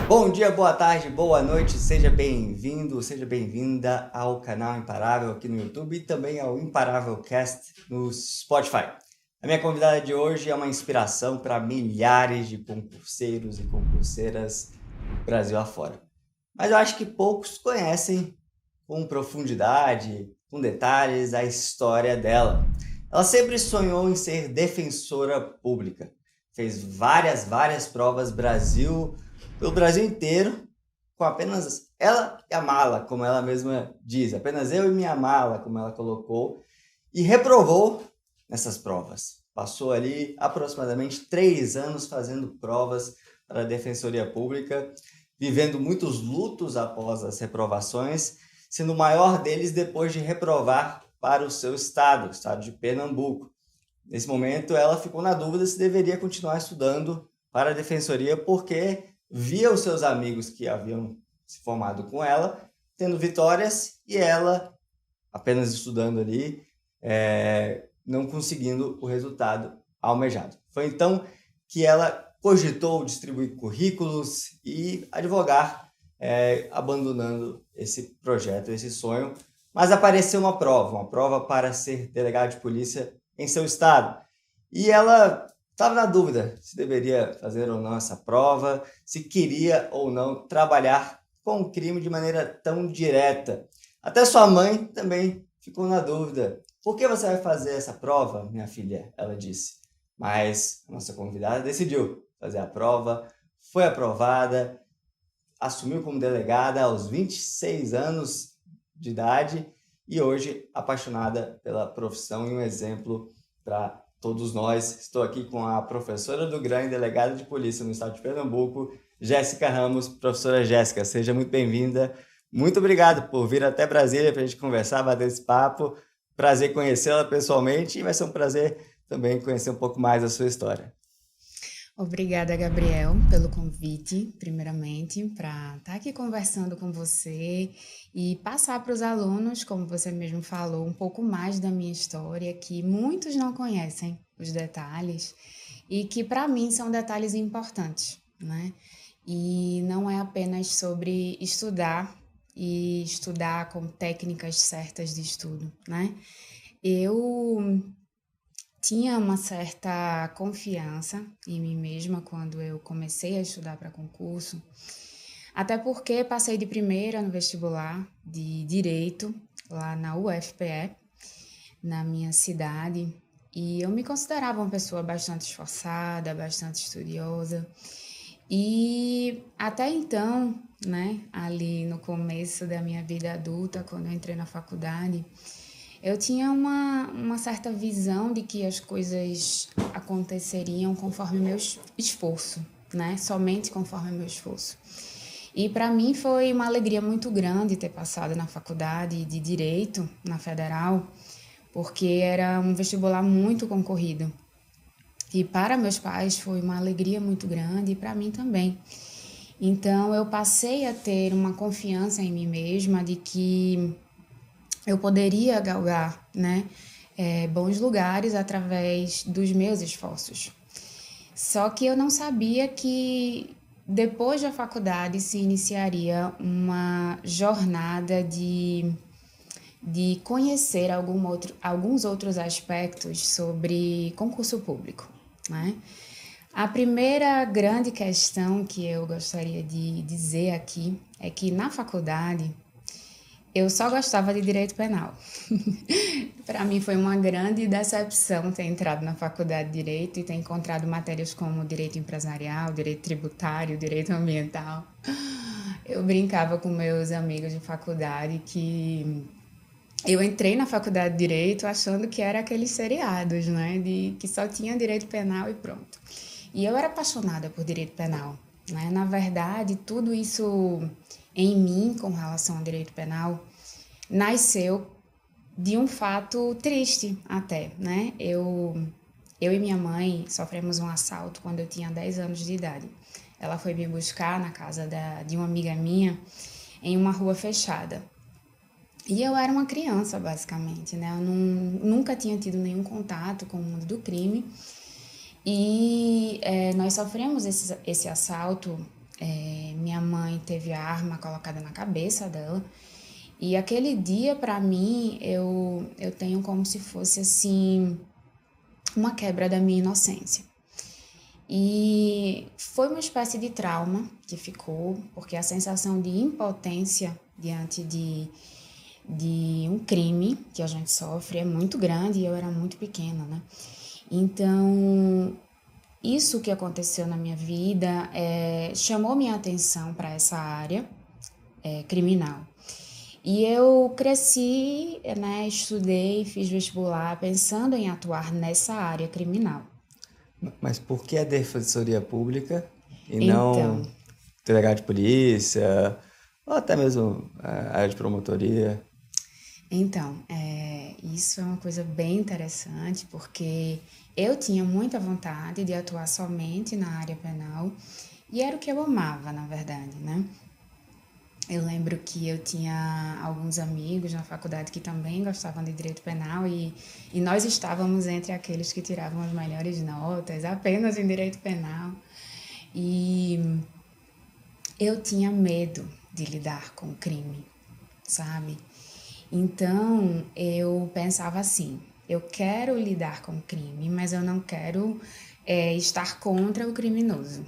Bom dia, boa tarde, boa noite, seja bem-vindo, seja bem-vinda ao canal Imparável aqui no YouTube e também ao Imparável Cast no Spotify. A minha convidada de hoje é uma inspiração para milhares de concurseiros e concurseiras Brasil afora. Mas eu acho que poucos conhecem com profundidade, com detalhes, a história dela. Ela sempre sonhou em ser defensora pública. Fez várias provas pelo Brasil inteiro, com apenas ela e a mala, como ela mesma diz. Apenas eu e minha mala, como ela colocou. E reprovou nessas provas. Passou ali aproximadamente 3 anos fazendo provas para a Defensoria Pública, vivendo muitos lutos após as reprovações, sendo o maior deles depois de reprovar para o seu estado, o estado de Pernambuco. Nesse momento, ela ficou na dúvida se deveria continuar estudando para a Defensoria, porque via os seus amigos que haviam se formado com ela tendo vitórias e ela apenas estudando ali, não conseguindo o resultado almejado. Foi então que ela cogitou distribuir currículos e advogar, abandonando esse projeto, esse sonho. Mas apareceu uma prova para ser delegada de polícia em seu estado. E ela estava na dúvida se deveria fazer ou não essa prova, se queria ou não trabalhar com o crime de maneira tão direta. Até sua mãe também ficou na dúvida. Por que você vai fazer essa prova, minha filha? Ela disse. Mas a nossa convidada decidiu fazer a prova, foi aprovada, assumiu como delegada aos 26 anos de idade e hoje apaixonada pela profissão e um exemplo para todos nós. Estou aqui com a professora do GRAM e delegada de polícia no estado de Pernambuco, Jéssica Ramos. Professora Jéssica, seja muito bem-vinda. Muito obrigado por vir até Brasília para a gente conversar, bater esse papo. Prazer conhecê-la pessoalmente e vai ser um prazer também conhecer um pouco mais da sua história. Obrigada, Gabriel, pelo convite, primeiramente, para estar aqui conversando com você e passar para os alunos, como você mesmo falou, um pouco mais da minha história, que muitos não conhecem os detalhes e que, para mim, são detalhes importantes, né? E não é apenas sobre estudar e estudar com técnicas certas de estudo, né? Eu tinha uma certa confiança em mim mesma quando eu comecei a estudar para concurso, até porque passei de primeira no vestibular de Direito, lá na UFPE, na minha cidade, e eu me considerava uma pessoa bastante esforçada, bastante estudiosa, e até então, né, ali no começo da minha vida adulta, quando eu entrei na faculdade, eu tinha uma certa visão de que as coisas aconteceriam conforme o meu esforço, né? Somente conforme o meu esforço. E para mim foi uma alegria muito grande ter passado na faculdade de Direito, na Federal, porque era um vestibular muito concorrido. E para meus pais foi uma alegria muito grande e para mim também. Então eu passei a ter uma confiança em mim mesma de que eu poderia galgar, né, bons lugares através dos meus esforços. Só que eu não sabia que depois da faculdade se iniciaria uma jornada de conhecer alguns outros aspectos sobre concurso público, né? A primeira grande questão que eu gostaria de dizer aqui é que na faculdade eu só gostava de direito penal. Para mim foi uma grande decepção ter entrado na faculdade de direito e ter encontrado matérias como direito empresarial, direito tributário, direito ambiental. Eu brincava com meus amigos de faculdade que eu entrei na faculdade de direito achando que era aqueles seriados, né, de que só tinha direito penal e pronto. E eu era apaixonada por direito penal, né? Na verdade, tudo isso em mim com relação ao direito penal nasceu de um fato triste até, né? Eu e minha mãe sofremos um assalto quando eu tinha 10 anos de idade. Ela foi me buscar na casa de uma amiga minha em uma rua fechada. E eu era uma criança, basicamente, né? Eu nunca tinha tido nenhum contato com o mundo do crime. E nós sofremos esse assalto Minha mãe teve a arma colocada na cabeça dela. E aquele dia, para mim, eu tenho como se fosse assim uma quebra da minha inocência. E foi uma espécie de trauma que ficou, porque a sensação de impotência diante de um crime que a gente sofre é muito grande e eu era muito pequena, né? Então, isso que aconteceu na minha vida chamou minha atenção para essa área criminal. E eu cresci, né, estudei, fiz vestibular pensando em atuar nessa área criminal. Mas por que a Defensoria Pública e não Então, delegado de polícia, ou até mesmo a área de promotoria? Isso é uma coisa bem interessante, porque eu tinha muita vontade de atuar somente na área penal, e era o que eu amava, na verdade, né? Eu lembro que eu tinha alguns amigos na faculdade que também gostavam de direito penal e nós estávamos entre aqueles que tiravam as melhores notas apenas em direito penal. E eu tinha medo de lidar com o crime, sabe? Então eu pensava assim: eu quero lidar com o crime, mas eu não quero estar contra o criminoso.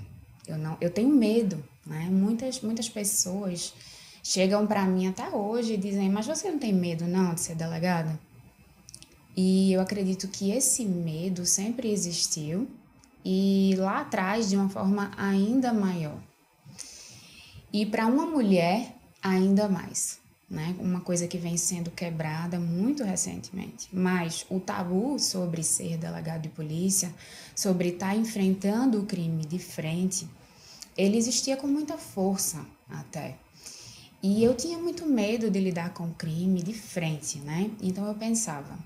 Eu tenho medo, né? Muitas pessoas chegam para mim até hoje e dizem: mas você não tem medo não de ser delegada? E eu acredito que esse medo sempre existiu e lá atrás de uma forma ainda maior. E para uma mulher, ainda mais, né? Uma coisa que vem sendo quebrada muito recentemente. Mas o tabu sobre ser delegado de polícia, sobre estar enfrentando o crime de frente, ele existia com muita força até. E eu tinha muito medo de lidar com o crime de frente, né? Então eu pensava: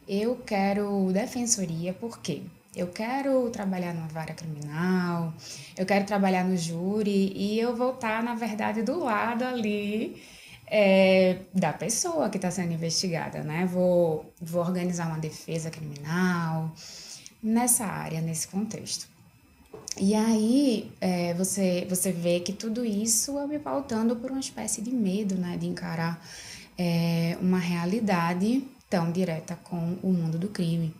eu quero defensoria, por quê? Eu quero trabalhar numa vara criminal, eu quero trabalhar no júri e eu vou estar, na verdade, do lado ali da pessoa que está sendo investigada, né? Vou organizar uma defesa criminal nessa área, nesse contexto. E aí você vê que tudo isso eu me pautando por uma espécie de medo, né? De encarar uma realidade tão direta com o mundo do crime.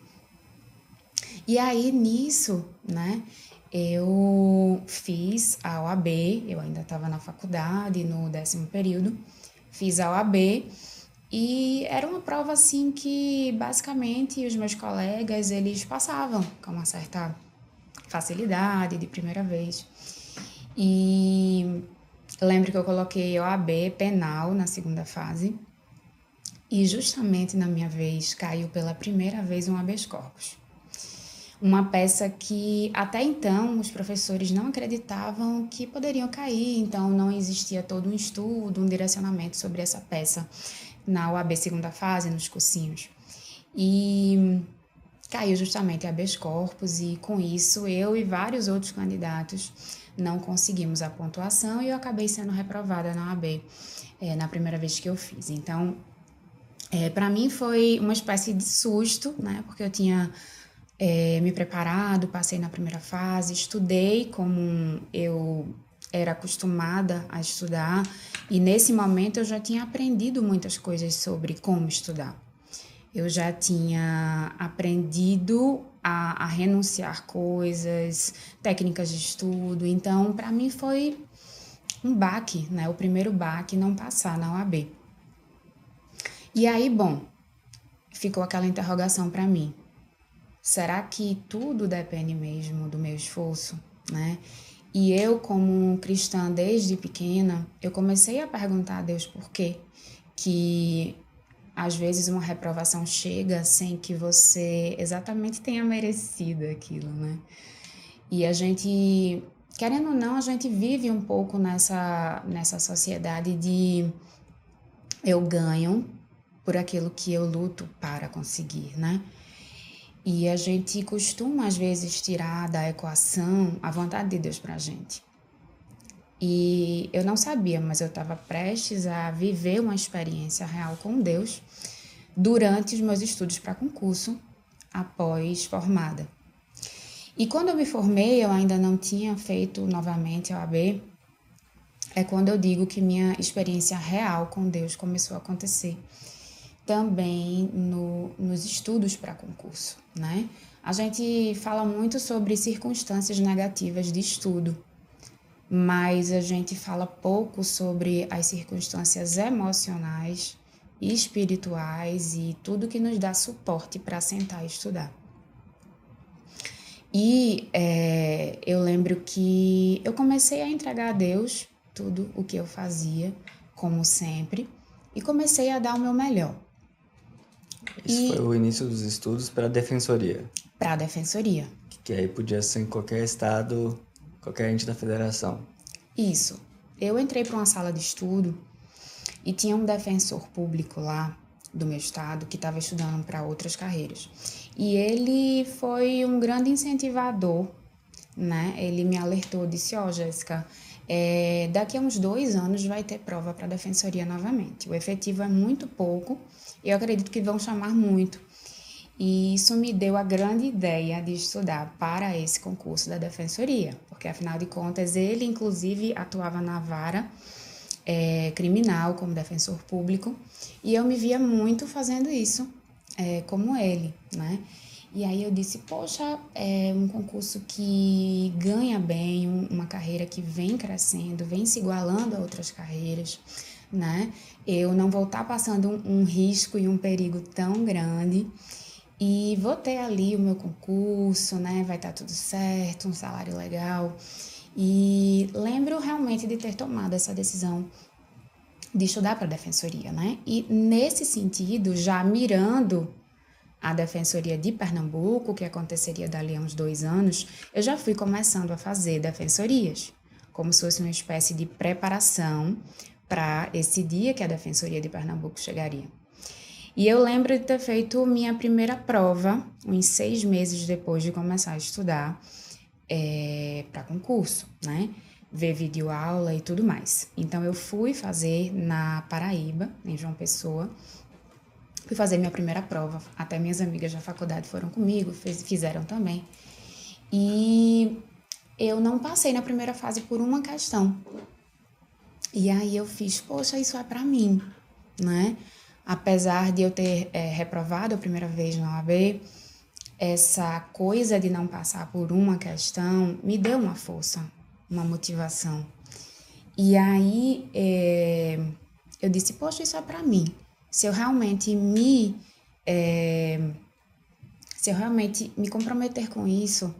E aí, nisso, né, eu fiz a OAB, eu ainda estava na faculdade, no 10º período, fiz a OAB e era uma prova, assim, que basicamente os meus colegas, eles passavam com uma certa facilidade de primeira vez. E lembro que eu coloquei OAB penal na segunda fase e justamente na minha vez caiu pela primeira vez um habeas corpus. Uma peça que até então os professores não acreditavam que poderiam cair, então não existia todo um estudo, um direcionamento sobre essa peça na UAB segunda fase, nos cursinhos. E caiu justamente habeas corpus e com isso eu e vários outros candidatos não conseguimos a pontuação e eu acabei sendo reprovada na UAB na primeira vez que eu fiz. Então, para mim foi uma espécie de susto, né? Porque eu tinha me preparado, passei na primeira fase, estudei como eu era acostumada a estudar e nesse momento eu já tinha aprendido muitas coisas sobre como estudar. Eu já tinha aprendido a renunciar coisas, técnicas de estudo, então para mim foi um baque, né? O primeiro baque não passar na OAB. E aí, bom, ficou aquela interrogação para mim. Será que tudo depende mesmo do meu esforço, né? E eu, como cristã desde pequena, eu comecei a perguntar a Deus por quê que às vezes uma reprovação chega sem que você exatamente tenha merecido aquilo, né? E a gente, querendo ou não, a gente vive um pouco nessa sociedade de eu ganho por aquilo que eu luto para conseguir, né? E a gente costuma, às vezes, tirar da equação a vontade de Deus pra gente. E eu não sabia, mas eu estava prestes a viver uma experiência real com Deus durante os meus estudos para concurso, após formada. E quando eu me formei, eu ainda não tinha feito novamente a OAB, é quando eu digo que minha experiência real com Deus começou a acontecer também nos estudos para concurso, né? A gente fala muito sobre circunstâncias negativas de estudo, mas a gente fala pouco sobre as circunstâncias emocionais, espirituais e tudo que nos dá suporte para sentar e estudar. E eu lembro que eu comecei a entregar a Deus tudo o que eu fazia, como sempre, e comecei a dar o meu melhor. Isso foi o início dos estudos para a defensoria. Para a defensoria. Que aí podia ser em qualquer estado, qualquer ente da federação. Isso. Eu entrei para uma sala de estudo e tinha um defensor público lá do meu estado que estava estudando para outras carreiras. E ele foi um grande incentivador, né? Ele me alertou, disse, Jéssica, daqui a uns 2 anos vai ter prova para a defensoria novamente. O efetivo é muito pouco e eu acredito que vão chamar muito. E isso me deu a grande ideia de estudar para esse concurso da defensoria, porque afinal de contas ele inclusive atuava na vara criminal como defensor público e eu me via muito fazendo isso como ele, né? E aí eu disse, poxa, é um concurso que ganha bem, uma carreira que vem crescendo, vem se igualando a outras carreiras, né? Eu não vou estar passando um risco e um perigo tão grande e vou ter ali o meu concurso, né? Vai estar tudo certo, um salário legal. E lembro realmente de ter tomado essa decisão de estudar para a defensoria, né? E nesse sentido, já mirando a defensoria de Pernambuco, que aconteceria dali a uns 2 anos, eu já fui começando a fazer defensorias, como se fosse uma espécie de preparação para esse dia que a defensoria de Pernambuco chegaria. E eu lembro de ter feito minha primeira prova, uns 6 meses depois de começar a estudar para concurso, né? Ver videoaula e tudo mais. Então, eu fui fazer na Paraíba, em João Pessoa, fui fazer minha primeira prova. Até minhas amigas da faculdade foram comigo, fizeram também. E eu não passei na primeira fase por uma questão. E aí eu fiz, poxa, isso é para mim, né? Apesar de eu ter reprovado a primeira vez na OAB, essa coisa de não passar por uma questão me deu uma força, uma motivação. E aí eu disse, poxa, isso é para mim. Se eu realmente me comprometer com isso,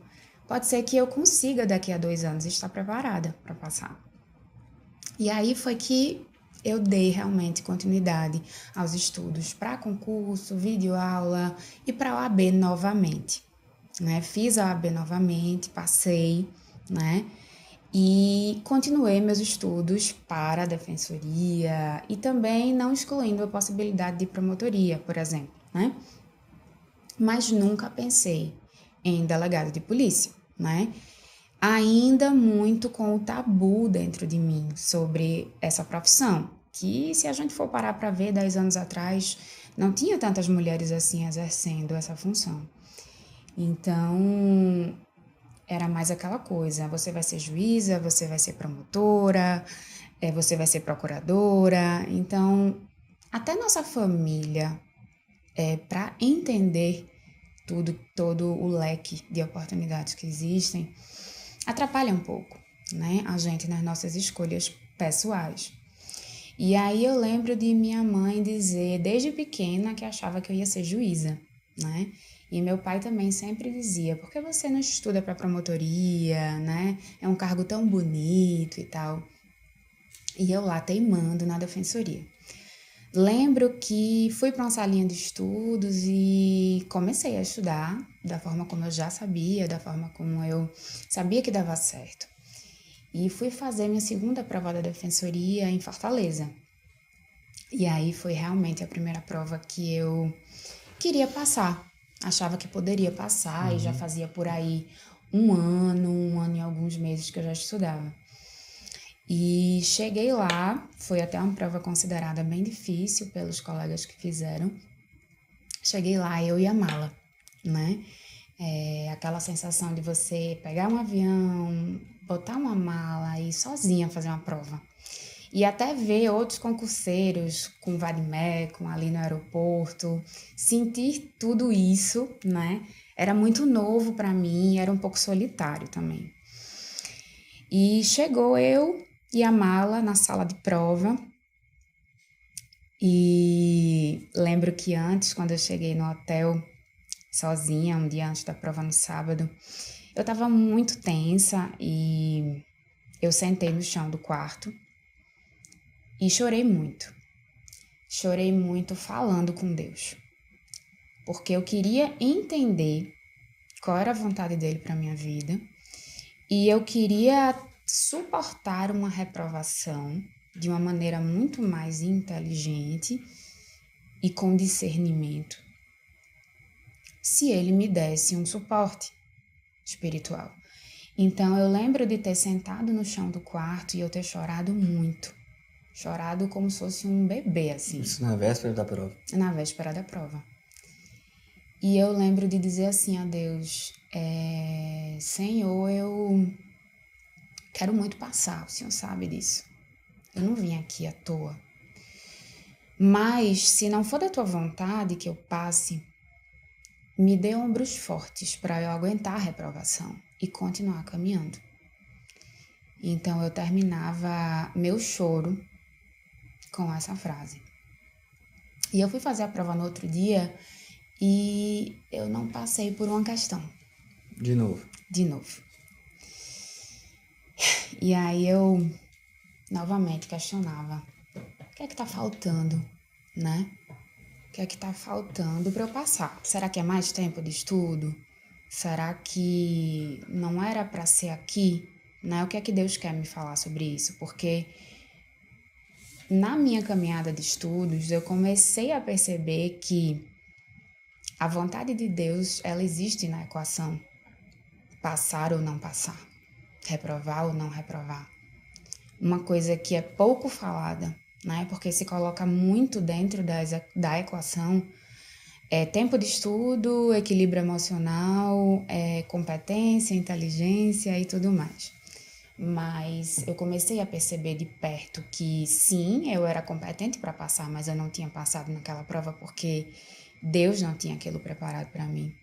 pode ser que eu consiga daqui a 2 anos estar preparada para passar. E aí foi que eu dei realmente continuidade aos estudos para concurso, videoaula e para a OAB novamente, né? Fiz a OAB novamente, passei, né? E continuei meus estudos para a defensoria e também não excluindo a possibilidade de promotoria, por exemplo, né? Mas nunca pensei em delegado de polícia, né? Ainda muito com o tabu dentro de mim sobre essa profissão, que se a gente for parar para ver 10 anos atrás, não tinha tantas mulheres assim exercendo essa função. Então, era mais aquela coisa, você vai ser juíza, você vai ser promotora, você vai ser procuradora. Então, até nossa família, para entender todo o leque de oportunidades que existem, atrapalha um pouco, né, a gente nas nossas escolhas pessoais. E aí eu lembro de minha mãe dizer, desde pequena, que achava que eu ia ser juíza, né? E meu pai também sempre dizia, por que você não estuda para promotoria, né? É um cargo tão bonito e tal. E eu lá teimando na defensoria. Lembro que fui para uma salinha de estudos e comecei a estudar da forma como eu já sabia, da forma como eu sabia que dava certo. E fui fazer minha segunda prova da defensoria em Fortaleza. E aí foi realmente a primeira prova que eu queria passar. Achava que poderia passar e já fazia por aí um ano e alguns meses que eu já estudava. E cheguei lá, foi até uma prova considerada bem difícil pelos colegas que fizeram. Cheguei lá, eu e a mala, né? Aquela sensação de você pegar um avião, botar uma mala e ir sozinha fazer uma prova. E até ver outros concurseiros com vade-mecum ali no aeroporto, sentir tudo isso, né? Era muito novo para mim, era um pouco solitário também. E chegou eu e a mala na sala de prova. E lembro que antes, quando eu cheguei no hotel sozinha, um dia antes da prova no sábado, eu estava muito tensa e eu sentei no chão do quarto e chorei muito. Chorei muito falando com Deus, porque eu queria entender qual era a vontade dele para minha vida e eu queria suportar uma reprovação de uma maneira muito mais inteligente e com discernimento, se ele me desse um suporte espiritual. Então eu lembro de ter sentado no chão do quarto e eu ter chorado muito. Chorado como se fosse um bebê, assim. Isso na véspera da prova. Na véspera da prova. E eu lembro de dizer assim a Deus, Senhor, eu quero muito passar, o Senhor sabe disso. Eu não vim aqui à toa. Mas, se não for da tua vontade que eu passe, me dê ombros fortes para eu aguentar a reprovação e continuar caminhando. Então, eu terminava meu choro com essa frase. E eu fui fazer a prova no outro dia e eu não passei por uma questão. De novo. E aí eu novamente questionava, o que é que tá faltando, né? O que é que tá faltando para eu passar? Será que é mais tempo de estudo? Será que não era para ser aqui? Né? O que é que Deus quer me falar sobre isso? Porque na minha caminhada de estudos, eu comecei a perceber que a vontade de Deus, ela existe na equação. Passar ou não passar. Reprovar ou não reprovar. Uma coisa que é pouco falada, né? Porque se coloca muito dentro da equação, tempo de estudo, equilíbrio emocional, competência, inteligência e tudo mais. Mas eu comecei a perceber de perto que sim, eu era competente para passar, mas eu não tinha passado naquela prova porque Deus não tinha aquilo preparado para mim.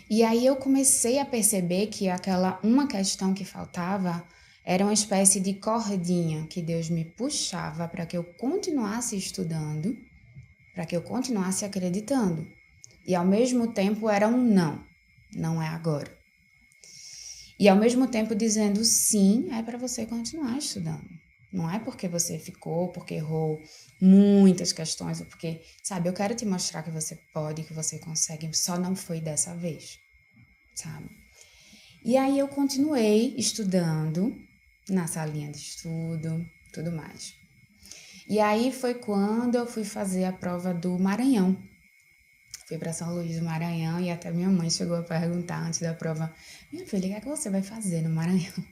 E aí eu comecei a perceber que aquela uma questão que faltava era uma espécie de cordinha que Deus me puxava para que eu continuasse estudando, para que eu continuasse acreditando. E ao mesmo tempo era um não é agora. E ao mesmo tempo dizendo sim, é para você continuar estudando. Não é porque você ficou, porque errou muitas questões, ou porque, sabe, eu quero te mostrar que você pode, que você consegue, só não foi dessa vez, sabe? E aí eu continuei estudando na salinha de estudo, tudo mais. E aí foi quando eu fui fazer a prova do Maranhão. Fui para São Luís do Maranhão e até minha mãe chegou a perguntar antes da prova: minha filha, o que é que você vai fazer no Maranhão?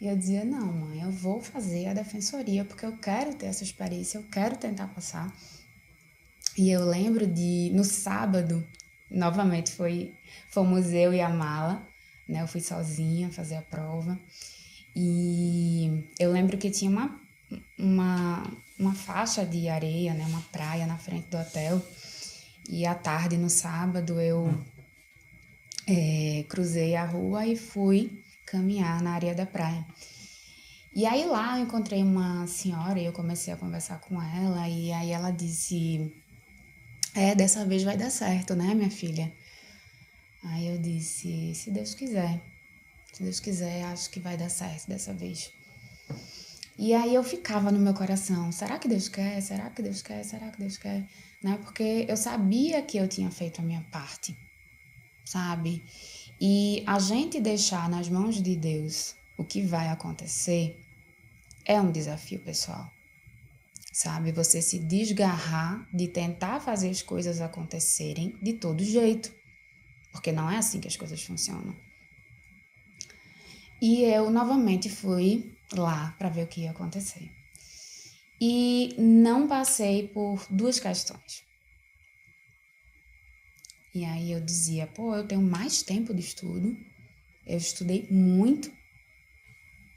E eu dizia: não, mãe, eu vou fazer a defensoria porque eu quero ter essa experiência, eu quero tentar passar. E eu lembro no sábado, novamente fomos eu e a mala, né? Eu fui sozinha fazer a prova. E eu lembro que tinha uma faixa de areia, né? Uma praia na frente do hotel. E à tarde, no sábado, eu cruzei a rua e fui caminhar na areia da praia. E aí lá eu encontrei uma senhora e eu comecei a conversar com ela. E aí ela disse: dessa vez vai dar certo, né, minha filha? Aí eu disse: se Deus quiser. Se Deus quiser, acho que vai dar certo dessa vez. E aí eu ficava no meu coração: será que Deus quer? Será que Deus quer? Será que Deus quer? Né? Porque eu sabia que eu tinha feito a minha parte, sabe? E a gente deixar nas mãos de Deus o que vai acontecer é um desafio, pessoal. Sabe? Você se desgarrar de tentar fazer as coisas acontecerem de todo jeito. Porque não é assim que as coisas funcionam. E eu novamente fui lá para ver o que ia acontecer. E não passei por duas questões. E aí eu dizia, pô, eu tenho mais tempo de estudo, eu estudei muito,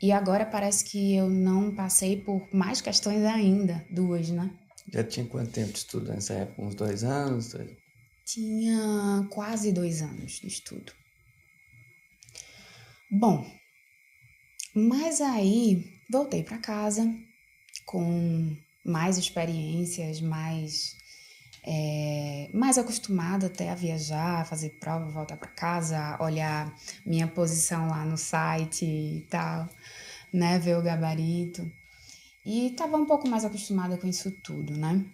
e agora parece que eu não passei por mais questões ainda, duas, né? Já tinha quanto tempo de estudo nessa época? Uns 2 anos? Tinha quase 2 anos de estudo. Bom, mas aí voltei para casa com mais experiências, mais acostumada até a viajar, fazer prova, voltar para casa, olhar minha posição lá no site e tal, né, ver o gabarito. E estava um pouco mais acostumada com isso tudo, né?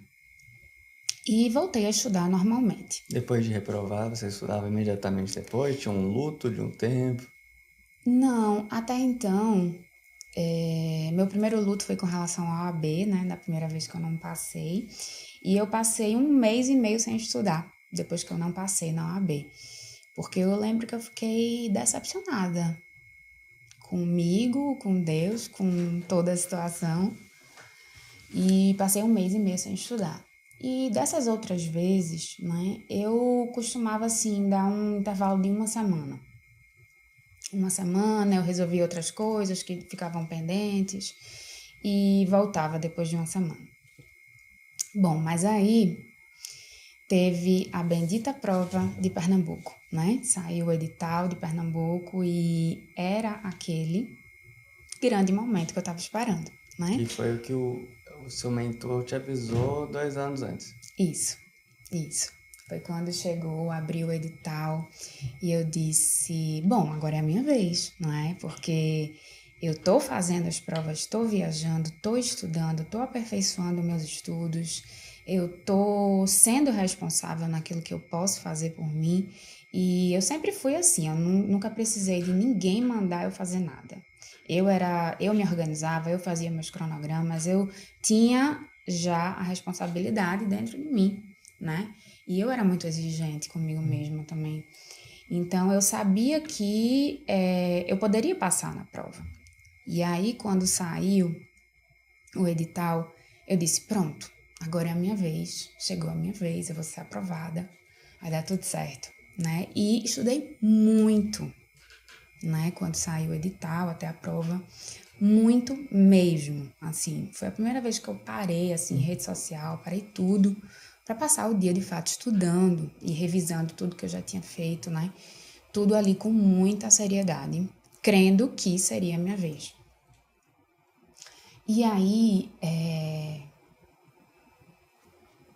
E voltei a estudar normalmente. Depois de reprovar, você estudava imediatamente depois? Tinha um luto de um tempo? Não, até então, meu primeiro luto foi com relação ao AB, né? Da primeira vez que eu não passei. E eu passei 1 mês e meio sem estudar, depois que eu não passei na OAB. Porque eu lembro que eu fiquei decepcionada comigo, com Deus, com toda a situação. E passei 1 mês e meio sem estudar. E dessas outras vezes, né, eu costumava, assim, dar um intervalo de uma semana. Uma semana eu resolvia outras coisas que ficavam pendentes e voltava depois de uma semana. Bom, mas aí teve a bendita prova de Pernambuco, né? Saiu o edital de Pernambuco e era aquele grande momento que eu estava esperando, né? Que foi o que o seu mentor te avisou 2 anos antes. Isso. Foi quando chegou, abriu o edital e eu disse, bom, agora é a minha vez, não é? Porque eu tô fazendo as provas, tô viajando, tô estudando, tô aperfeiçoando meus estudos, eu tô sendo responsável naquilo que eu posso fazer por mim e eu sempre fui assim, eu nunca precisei de ninguém mandar eu fazer nada. Eu me organizava, eu fazia meus cronogramas, eu tinha já a responsabilidade dentro de mim, né? E eu era muito exigente comigo mesma também. Então, eu sabia que eu poderia passar na prova. E aí, quando saiu o edital, eu disse, pronto, agora é a minha vez, chegou a minha vez, eu vou ser aprovada, vai dar tudo certo, né? E estudei muito, né? Quando saiu o edital até a prova, muito mesmo, assim. Foi a primeira vez que eu parei, assim, rede social, parei tudo para passar o dia de fato estudando e revisando tudo que eu já tinha feito, né? Tudo ali com muita seriedade, crendo que seria a minha vez. E aí,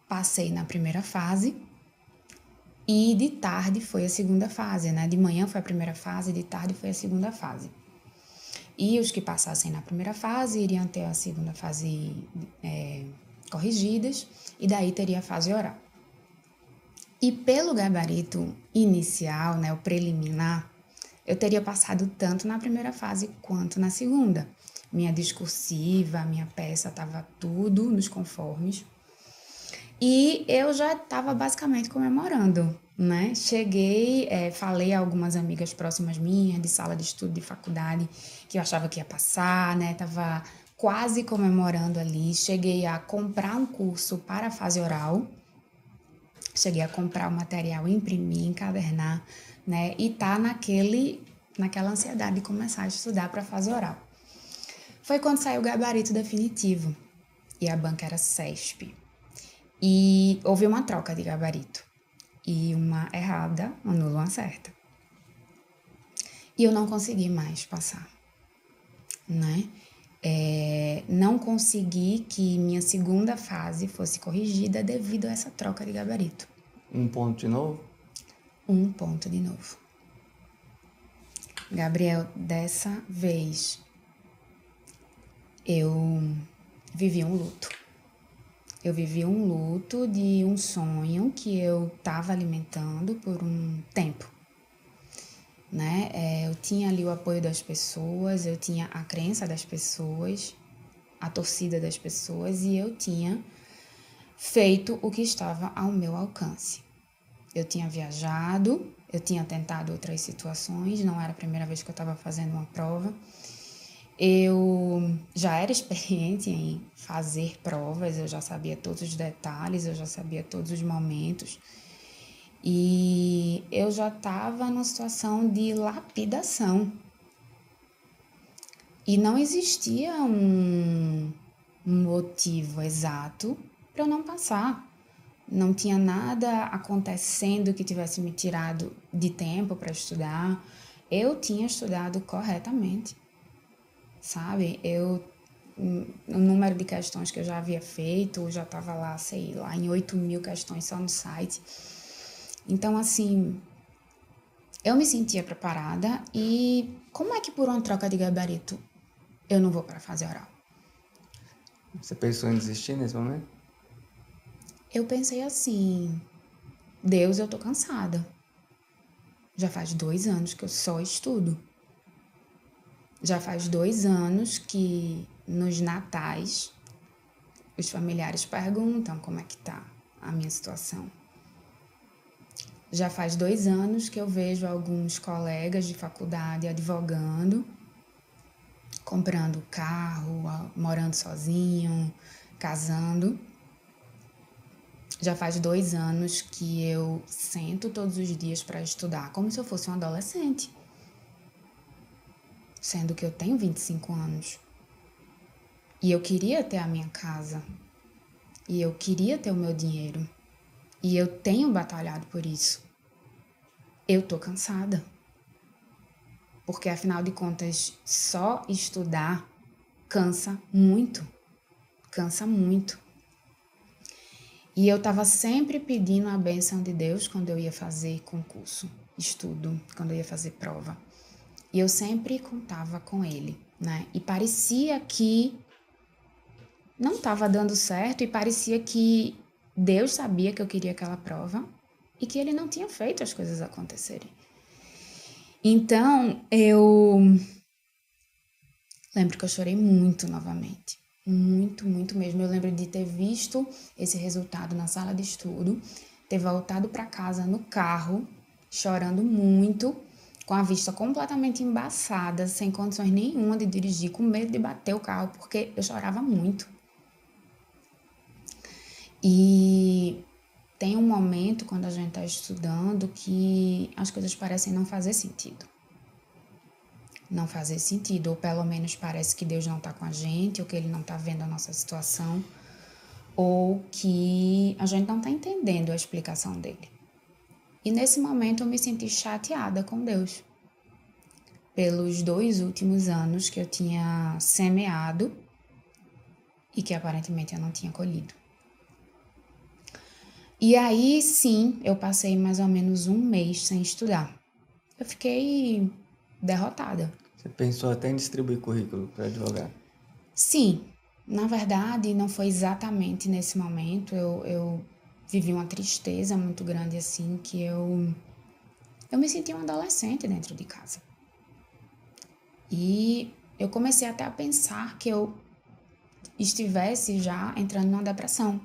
passei na primeira fase e de tarde foi a segunda fase, né? De manhã foi a primeira fase, de tarde foi a segunda fase. E os que passassem na primeira fase iriam ter a segunda fase corrigidas e daí teria a fase oral. E pelo gabarito inicial, né, o preliminar, eu teria passado tanto na primeira fase quanto na segunda. Minha discursiva, minha peça estava tudo nos conformes. E eu já estava basicamente comemorando, né? Cheguei, falei a algumas amigas próximas minhas, de sala de estudo, de faculdade, que eu achava que ia passar, né? Tava quase comemorando ali. Cheguei a comprar um curso para a fase oral. Cheguei a comprar o material, imprimir, encadernar, né? E tá naquela ansiedade de começar a estudar para a fase oral. Foi quando saiu o gabarito definitivo. E a banca era CESP. E houve uma troca de gabarito. E uma errada anula uma certa. E eu não consegui mais passar, né? Não consegui que minha segunda fase fosse corrigida devido a essa troca de gabarito. Um ponto de novo? 1 ponto de novo. Gabriel, dessa vez eu vivi um luto. Eu vivi um luto de um sonho que eu estava alimentando por um tempo, né? Eu tinha ali o apoio das pessoas, eu tinha a crença das pessoas, a torcida das pessoas e eu tinha feito o que estava ao meu alcance. Eu tinha viajado, eu tinha tentado outras situações, não era a primeira vez que eu estava fazendo uma prova. Eu já era experiente em fazer provas, eu já sabia todos os detalhes, eu já sabia todos os momentos. E eu já estava numa situação de lapidação. E não existia um motivo exato para eu não passar. Não tinha nada acontecendo que tivesse me tirado de tempo para estudar. Eu tinha estudado corretamente, sabe? O número de questões que eu já havia feito, já estava lá, sei lá, em 8.000 questões só no site. Então, assim, eu me sentia preparada e como é que por uma troca de gabarito eu não vou para a fase oral? Você pensou em desistir nesse momento? Eu pensei assim, Deus, eu tô cansada. Já faz 2 anos que eu só estudo. Já faz 2 anos que nos natais os familiares perguntam como é que tá a minha situação. Já faz 2 anos que eu vejo alguns colegas de faculdade advogando, comprando carro, morando sozinho, casando. Já faz 2 anos que eu sento todos os dias para estudar como se eu fosse um adolescente, sendo que eu tenho 25 anos. E eu queria ter a minha casa. E eu queria ter o meu dinheiro. E eu tenho batalhado por isso. Eu tô cansada. Porque, afinal de contas, só estudar cansa muito. Cansa muito. E eu tava sempre pedindo a bênção de Deus quando eu ia fazer concurso, estudo, quando eu ia fazer prova. E eu sempre contava com ele, né? E parecia que não estava dando certo e parecia que Deus sabia que eu queria aquela prova e que ele não tinha feito as coisas acontecerem. Então, eu lembro que eu chorei muito novamente. Muito, muito mesmo. Eu lembro de ter visto esse resultado na sala de estudo, ter voltado para casa no carro, chorando muito, com a vista completamente embaçada, sem condições nenhuma de dirigir, com medo de bater o carro, porque eu chorava muito. E tem um momento quando a gente está estudando que as coisas parecem não fazer sentido. Não fazer sentido, ou pelo menos parece que Deus não está com a gente, ou que Ele não está vendo a nossa situação, ou que a gente não está entendendo a explicação dele. E nesse momento eu me senti chateada com Deus, pelos 2 últimos anos que eu tinha semeado e que aparentemente eu não tinha colhido. E aí, sim, eu passei mais ou menos 1 mês sem estudar. Eu fiquei derrotada. Você pensou até em distribuir currículo para advogar? Sim, na verdade, não foi exatamente nesse momento. Eu vivi uma tristeza muito grande, assim, que eu me senti uma adolescente dentro de casa. E eu comecei até a pensar que eu estivesse já entrando numa depressão,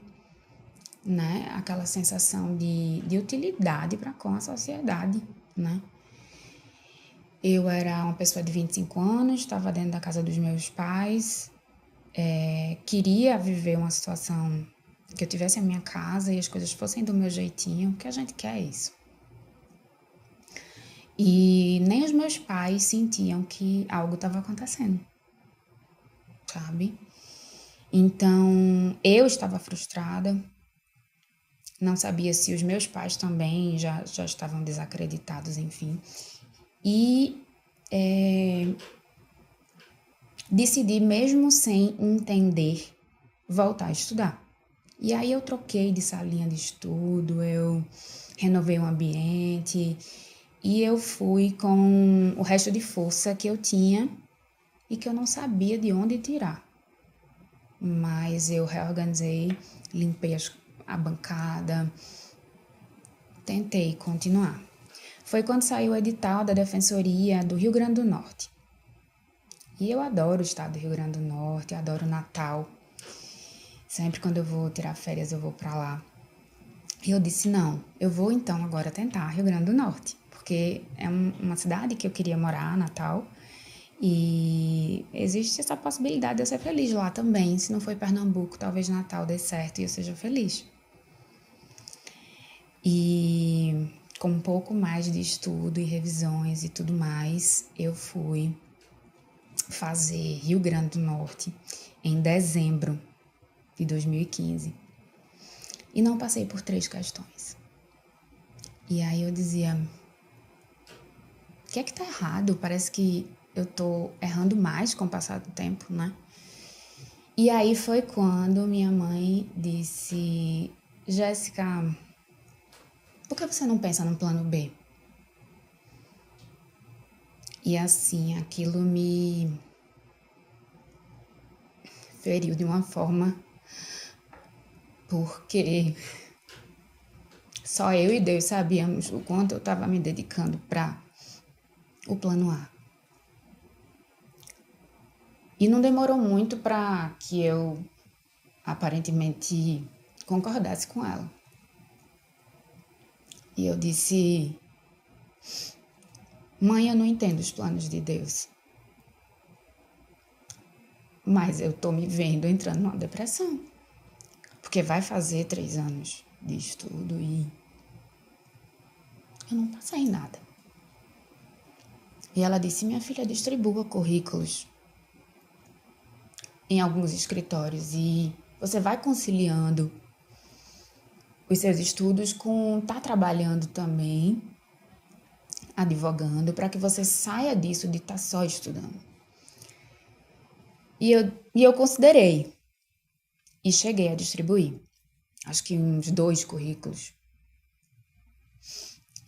né? Aquela sensação de utilidade para com a sociedade, né? Eu era uma pessoa de 25 anos, estava dentro da casa dos meus pais, queria viver uma situação que eu tivesse a minha casa e as coisas fossem do meu jeitinho, porque a gente quer isso. E nem os meus pais sentiam que algo estava acontecendo, sabe? Então, eu estava frustrada, não sabia se os meus pais também já estavam desacreditados, enfim. E decidi, mesmo sem entender, voltar a estudar. E aí eu troquei de salinha de estudo, eu renovei o ambiente e eu fui com o resto de força que eu tinha e que eu não sabia de onde tirar. Mas eu reorganizei, limpei a bancada, tentei continuar. Foi quando saiu o edital da Defensoria do Rio Grande do Norte. E eu adoro o estado do Rio Grande do Norte, adoro o Natal. Sempre quando eu vou tirar férias, eu vou para lá. E eu disse, não, eu vou então agora tentar Rio Grande do Norte, porque é uma cidade que eu queria morar, Natal, e existe essa possibilidade de eu ser feliz lá também. Se não for Pernambuco, talvez Natal dê certo e eu seja feliz. E com um pouco mais de estudo e revisões e tudo mais, eu fui fazer Rio Grande do Norte em dezembro de 2015 e não passei por 3 questões. E aí eu dizia, o que é que tá errado? Parece que eu tô errando mais com o passar do tempo, né? E aí foi quando minha mãe disse, Jéssica, por que você não pensa no plano B? E assim, aquilo me feriu de uma forma, porque só eu e Deus sabíamos o quanto eu estava me dedicando para o plano A. E não demorou muito para que eu aparentemente concordasse com ela. E eu disse, mãe, eu não entendo os planos de Deus. Mas eu tô me vendo entrando numa depressão. Porque vai fazer 3 anos de estudo e eu não passei em nada. E ela disse, minha filha, distribua currículos em alguns escritórios e você vai conciliando os seus estudos com estar trabalhando também, advogando, para que você saia disso de estar só estudando. E eu considerei e cheguei a distribuir, acho que uns 2 currículos.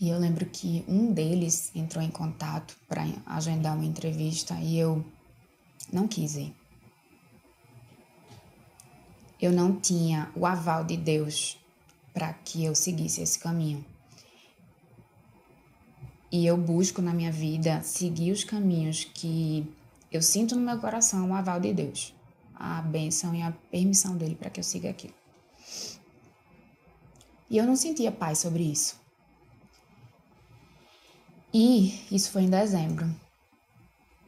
E eu lembro que um deles entrou em contato para agendar uma entrevista e eu não quis ir. Eu não tinha o aval de Deus para que eu seguisse esse caminho. E eu busco na minha vida seguir os caminhos que eu sinto no meu coração o aval de Deus, a bênção e a permissão dele para que eu siga aquilo. E eu não sentia paz sobre isso. E isso foi em dezembro.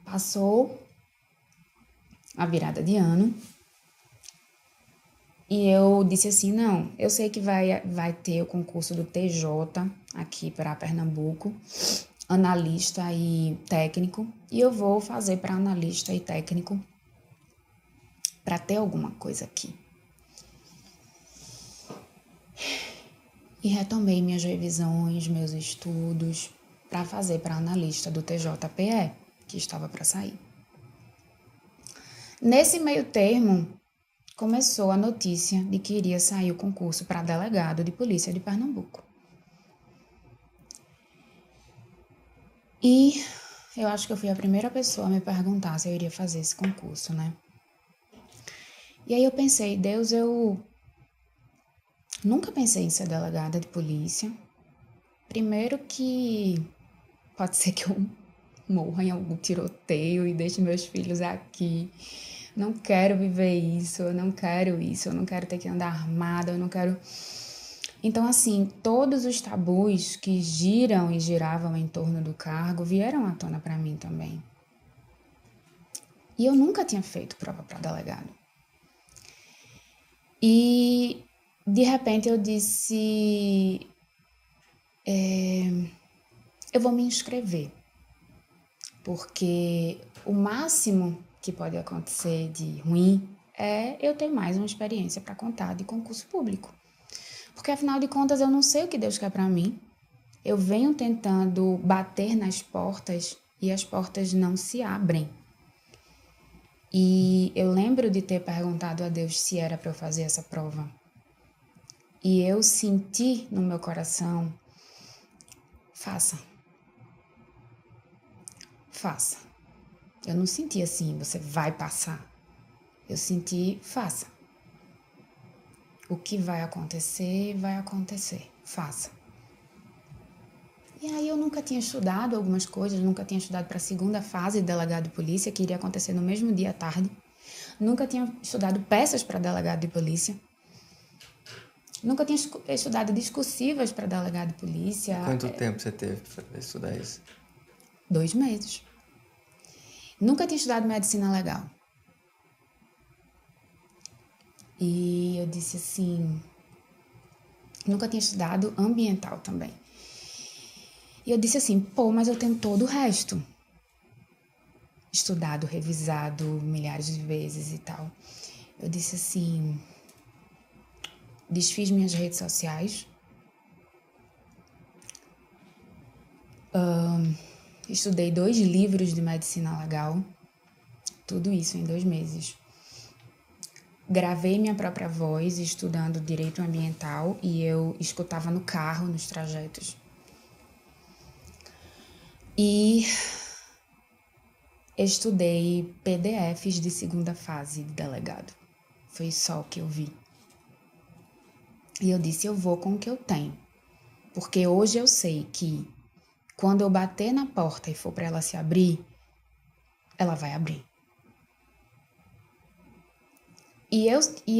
Passou a virada de ano e eu disse assim, não, eu sei que vai ter o concurso do TJ aqui para Pernambuco, analista e técnico, e eu vou fazer para analista e técnico para ter alguma coisa aqui. E retomei minhas revisões, meus estudos para fazer para analista do TJPE, que estava para sair. Nesse meio termo, começou a notícia de que iria sair o concurso para delegado de polícia de Pernambuco. E eu acho que eu fui a primeira pessoa a me perguntar se eu iria fazer esse concurso, né? E aí eu pensei, Deus, eu nunca pensei em ser delegada de polícia. Primeiro que pode ser que eu morra em algum tiroteio e deixe meus filhos aqui. Não quero viver isso, eu não quero isso, eu não quero ter que andar armada, eu não quero... Então, assim, todos os tabus que giram e giravam em torno do cargo vieram à tona para mim também. E eu nunca tinha feito prova para delegado. E, de repente, eu disse... eu vou me inscrever. Porque o máximo que pode acontecer de ruim é eu ter mais uma experiência para contar de concurso público. Porque, afinal de contas, eu não sei o que Deus quer para mim. Eu venho tentando bater nas portas e as portas não se abrem. E eu lembro de ter perguntado a Deus se era para eu fazer essa prova. E eu senti no meu coração, faça. Faça. Eu não senti assim, você vai passar. Eu senti, faça. O que vai acontecer, faça. E aí eu nunca tinha estudado algumas coisas, nunca tinha estudado para a segunda fase de delegado de polícia, que iria acontecer no mesmo dia à tarde. Nunca tinha estudado peças para delegado de polícia. Nunca tinha estudado discursivas para delegado de polícia. Quanto tempo você teve para estudar isso? 2 meses. Nunca tinha estudado medicina legal. E eu disse assim, Nunca tinha estudado ambiental também. E eu disse assim, pô, mas eu tenho todo o resto. Estudado, revisado milhares de vezes e tal. Eu disse assim, desfiz minhas redes sociais, estudei 2 livros de medicina legal, tudo isso em 2 meses. Gravei minha própria voz estudando direito ambiental e eu escutava no carro, nos trajetos. E estudei PDFs de segunda fase de delegado. Foi só o que eu vi. E eu disse, eu vou com o que eu tenho. Porque hoje eu sei que quando eu bater na porta e for para ela se abrir, ela vai abrir. E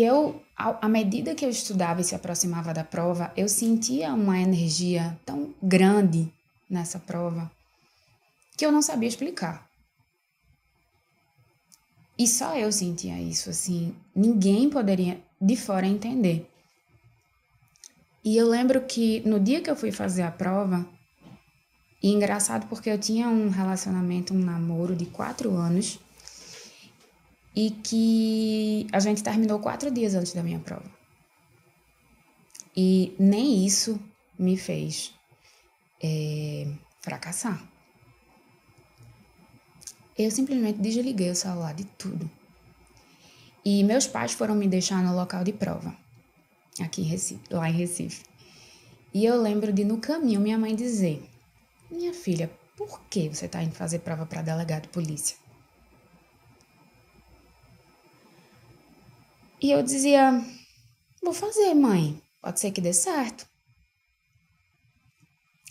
eu, à medida que eu estudava e se aproximava da prova, eu sentia uma energia tão grande nessa prova que eu não sabia explicar. E só eu sentia isso, assim, ninguém poderia de fora entender. E eu lembro que no dia que eu fui fazer a prova, e engraçado porque eu tinha um relacionamento, um namoro de 4 anos, e que a gente terminou 4 dias antes da minha prova. E nem isso me fez fracassar. Eu simplesmente desliguei o celular de tudo. E meus pais foram me deixar no local de prova, aqui em Recife, lá em Recife. E eu lembro de, no caminho, minha mãe dizer, minha filha, por que você está indo fazer prova para delegado de polícia? E eu dizia, vou fazer, mãe, pode ser que dê certo.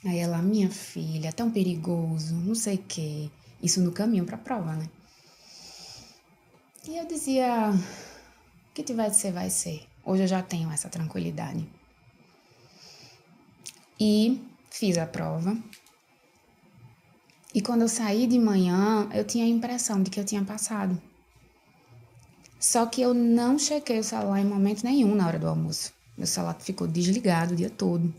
Aí ela, minha filha, é tão perigoso, não sei o quê. Isso no caminho para a prova, né? E eu dizia, o que tiver de ser, vai ser. Hoje eu já tenho essa tranquilidade. E fiz a prova. E quando eu saí de manhã, eu tinha a impressão de que eu tinha passado. Só que eu não chequei o celular em momento nenhum na hora do almoço. Meu celular ficou desligado o dia todo.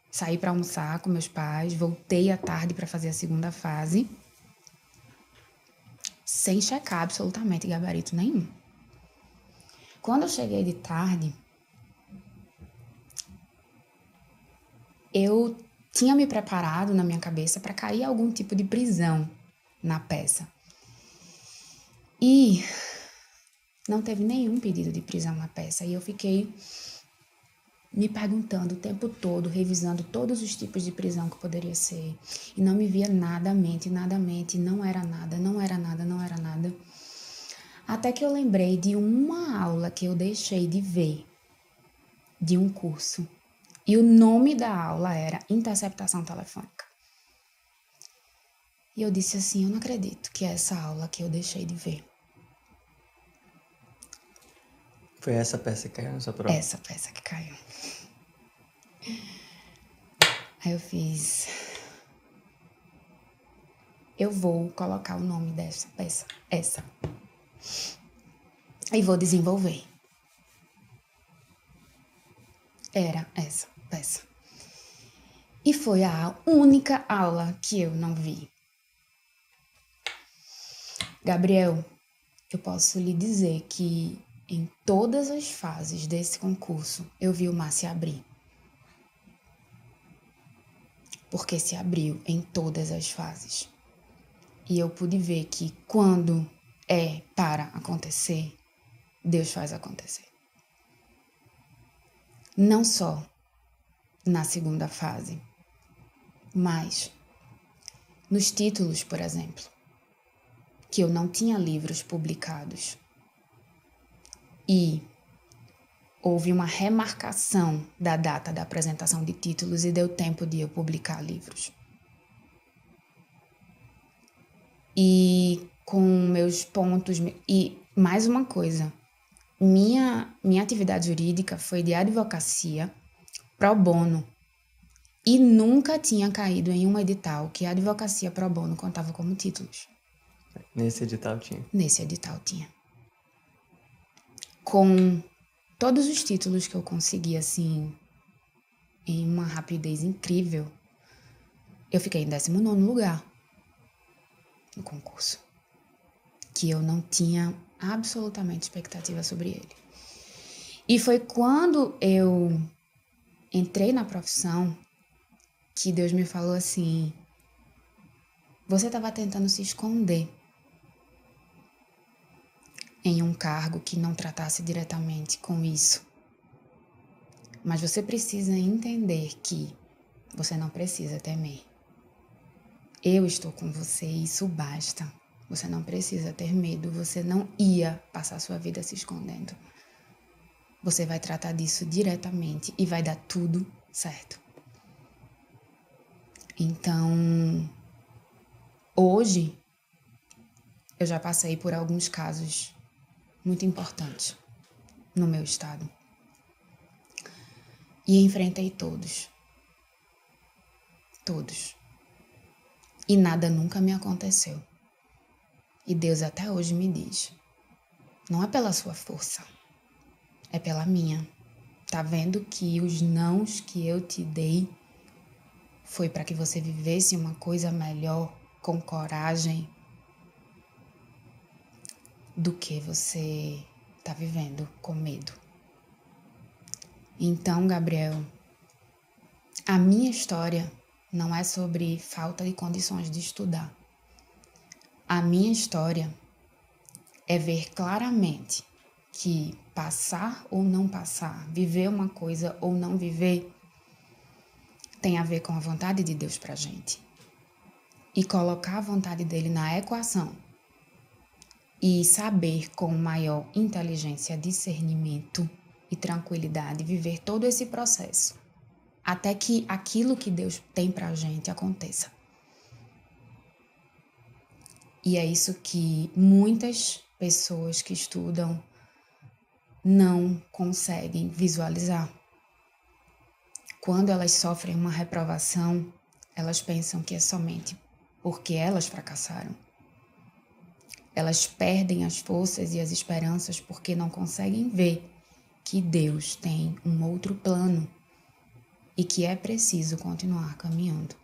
Saí para almoçar com meus pais, voltei à tarde para fazer a segunda fase, sem checar absolutamente gabarito nenhum. Quando eu cheguei de tarde, eu tinha me preparado na minha cabeça para cair algum tipo de prisão na peça. E não teve nenhum pedido de prisão na peça. E eu fiquei me perguntando o tempo todo, revisando todos os tipos de prisão que poderia ser. E não me via nada à mente, não era nada, não era nada, não era nada. Até que eu lembrei de uma aula que eu deixei de ver, de um curso. E o nome da aula era Interceptação Telefônica. E eu disse assim, eu não acredito que é essa aula que eu deixei de ver. Foi essa peça que caiu na sua prova? Essa peça que caiu. Aí eu fiz... Eu vou colocar o nome dessa peça, essa. E vou desenvolver. Era essa peça. E foi a única aula que eu não vi. Gabriel, eu posso lhe dizer que em todas as fases desse concurso eu vi o mar se abrir. Porque se abriu em todas as fases. E eu pude ver que quando é para acontecer, Deus faz acontecer. Não só na segunda fase, mas nos títulos, por exemplo, que eu não tinha livros publicados. E houve uma remarcação da data da apresentação de títulos e deu tempo de eu publicar livros. E com meus pontos... E mais uma coisa, minha atividade jurídica foi de advocacia pro bono. E nunca tinha caído em um edital que a advocacia pro bono contava como títulos. Nesse edital tinha? Nesse edital tinha. Com todos os títulos que eu consegui, assim, em uma rapidez incrível, eu fiquei em 19º lugar no concurso, que eu não tinha absolutamente expectativa sobre ele. E foi quando eu entrei na profissão que Deus me falou assim: você estava tentando se esconder em um cargo que não tratasse diretamente com isso. Mas você precisa entender que você não precisa temer. Eu estou com você e isso basta. Você não precisa ter medo, você não ia passar sua vida se escondendo. Você vai tratar disso diretamente e vai dar tudo certo. Então, hoje, eu já passei por alguns casos muito importantes no meu estado. E enfrentei todos. Todos. E nada nunca me aconteceu. E Deus até hoje me diz: não é pela sua força, é pela minha. Tá vendo que os nãos que eu te dei foi para que você vivesse uma coisa melhor, com coragem, do que você tá vivendo com medo. Então, Gabriel, a minha história não é sobre falta de condições de estudar. A minha história é ver claramente que passar ou não passar, viver uma coisa ou não viver, tem a ver com a vontade de Deus pra gente. E colocar a vontade dele na equação e saber com maior inteligência, discernimento e tranquilidade viver todo esse processo até que aquilo que Deus tem pra gente aconteça. E é isso que muitas pessoas que estudam não conseguem visualizar. Quando elas sofrem uma reprovação, elas pensam que é somente porque elas fracassaram. Elas perdem as forças e as esperanças porque não conseguem ver que Deus tem um outro plano e que é preciso continuar caminhando.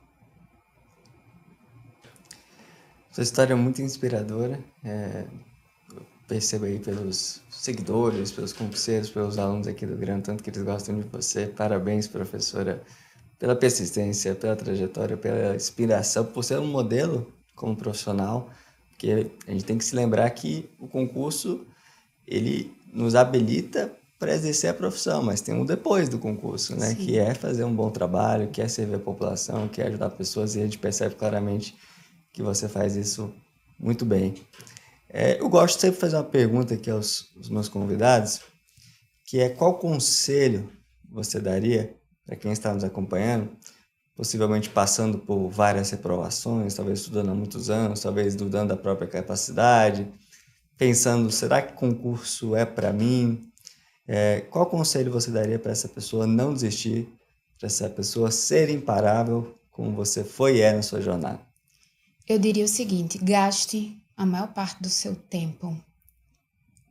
Sua história é muito inspiradora. Percebo aí pelos seguidores, pelos concurseiros, pelos alunos aqui do Grão, tanto que eles gostam de você. Parabéns, professora, pela persistência, pela trajetória, pela inspiração, por ser um modelo como profissional, porque a gente tem que se lembrar que o concurso, ele nos habilita para exercer a profissão, mas tem um depois do concurso, né? Sim. Que é fazer um bom trabalho, que é servir a população, que é ajudar pessoas, e a gente percebe claramente que você faz isso muito bem. Eu gosto sempre de fazer uma pergunta aqui aos meus convidados, que é: qual conselho você daria para quem está nos acompanhando, possivelmente passando por várias reprovações, talvez estudando há muitos anos, talvez dudando da própria capacidade, pensando, será que concurso é para mim? Qual conselho você daria para essa pessoa não desistir, para essa pessoa ser imparável como você foi e é na sua jornada? Eu diria o seguinte: gaste a maior parte do seu tempo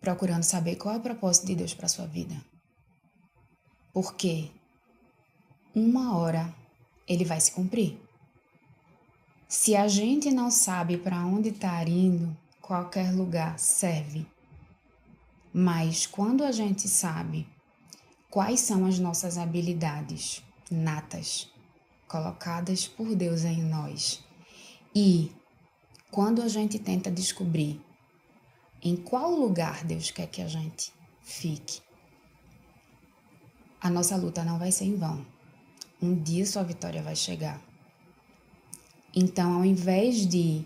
procurando saber qual é o propósito de Deus para sua vida. Porque uma hora ele vai se cumprir. Se a gente não sabe para onde está indo, qualquer lugar serve. Mas quando a gente sabe quais são as nossas habilidades natas, colocadas por Deus em nós, e quando a gente tenta descobrir em qual lugar Deus quer que a gente fique, a nossa luta não vai ser em vão. Um dia sua vitória vai chegar. Então, ao invés de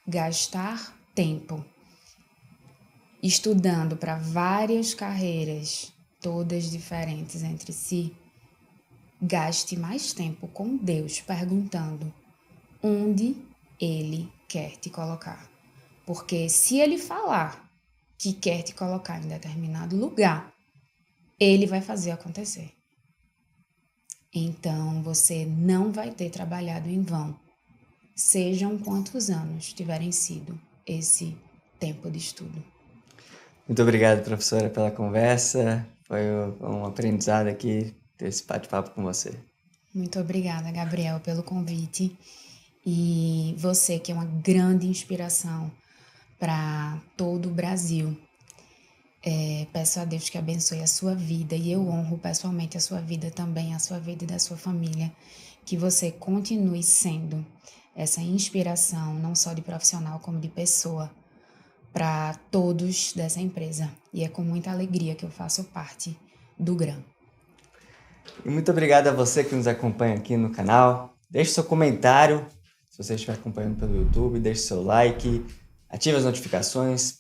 gastar tempo estudando para várias carreiras, todas diferentes entre si, gaste mais tempo com Deus perguntando onde Ele quer te colocar. Porque se Ele falar que quer te colocar em determinado lugar, Ele vai fazer acontecer. Então, você não vai ter trabalhado em vão, sejam quantos anos tiverem sido esse tempo de estudo. Muito obrigado, professora, pela conversa. Foi um aprendizado aqui ter esse bate-papo com você. Muito obrigada, Gabriel, pelo convite. E você, que é uma grande inspiração para todo o Brasil. Peço a Deus que abençoe a sua vida e eu honro pessoalmente a sua vida também, a sua vida e da sua família. Que você continue sendo essa inspiração, não só de profissional, como de pessoa, para todos dessa empresa. E é com muita alegria que eu faço parte do GRAM. E muito obrigado a você que nos acompanha aqui no canal. Deixe seu comentário, se você estiver acompanhando pelo YouTube, deixe seu like, ative as notificações,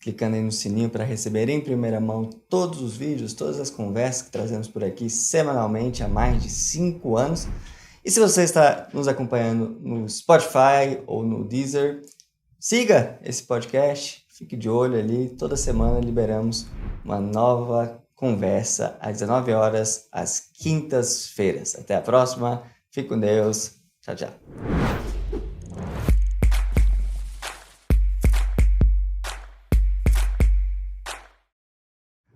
clicando aí no sininho para receber em primeira mão todos os vídeos, todas as conversas que trazemos por aqui semanalmente há mais de 5 anos. E se você está nos acompanhando no Spotify ou no Deezer, siga esse podcast, fique de olho ali, toda semana liberamos uma nova conversa às 19 horas, às quintas-feiras. Até a próxima, fique com Deus, tchau, tchau.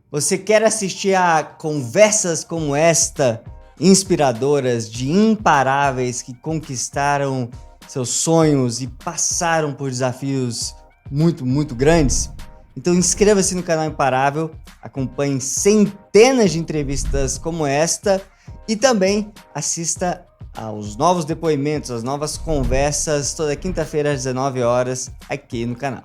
Você quer assistir a conversas como esta, inspiradoras, de imparáveis que conquistaram seus sonhos e passaram por desafios muito, muito grandes? Então inscreva-se no canal Imparável, acompanhe centenas de entrevistas como esta e também assista aos novos depoimentos, às novas conversas toda quinta-feira às 19 horas aqui no canal.